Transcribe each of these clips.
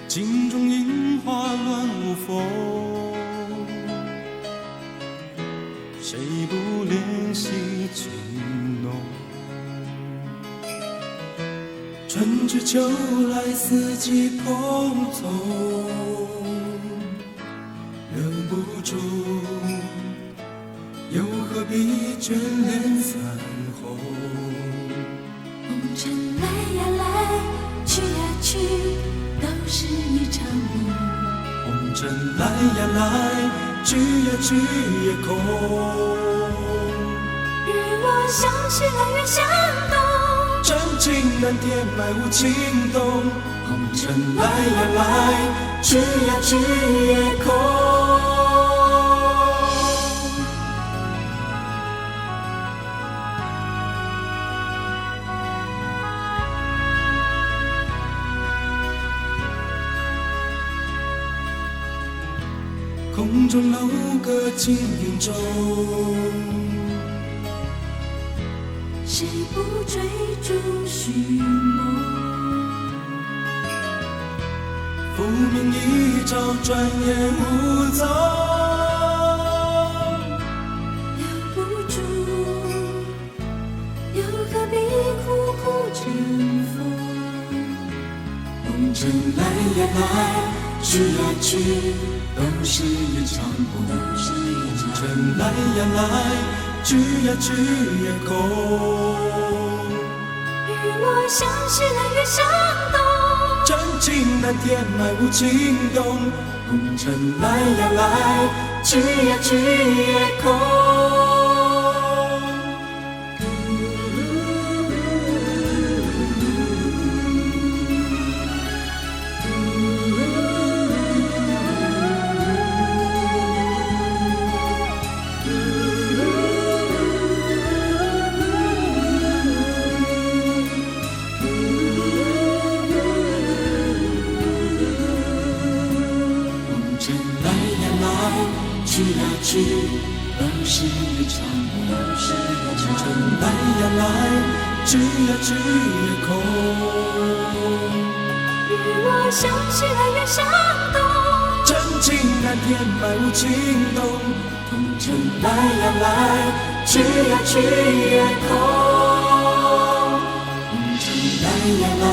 镜中樱花乱舞风，谁不怜惜情浓？春去秋来，四季碰从，忍不住，又何必眷恋残红？红尘来呀来，去呀去，都是一场梦。红尘来呀来，去呀去也空。日落向西，来月向东。真情难填，埋无情动。红尘来呀来，去呀去也空。空中楼阁青云中，谁不追逐寻梦？浮名一朝，转眼无踪。留不住，又何必苦苦争锋？红尘来呀来，去呀去，都是一场梦。红尘来呀来，去呀去也空。日落向西，来月向东。真情难填，埋无情动。红尘来呀来，去呀去也空。去呀去，都是一场梦。红尘来呀来，去呀去也空。日落向西，来月向东。真情难填，埋无情动。红尘来呀来，去呀去也空。红尘来呀来，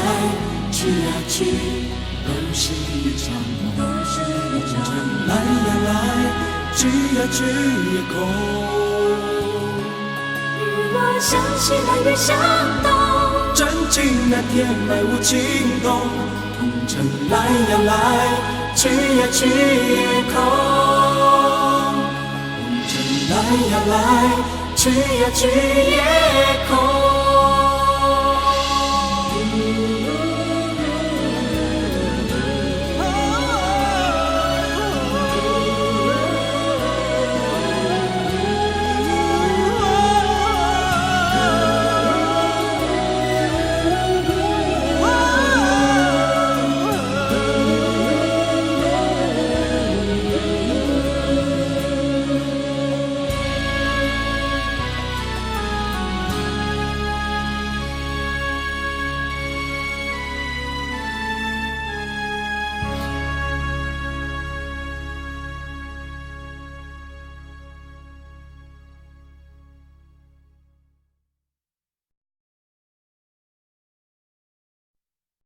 去呀去，都是一场梦。红尘来呀来，去呀去也空。日落向西，来月向东。真情难填，埋无情动。红尘来呀来，去呀去也空。红尘来呀来，去呀去也空。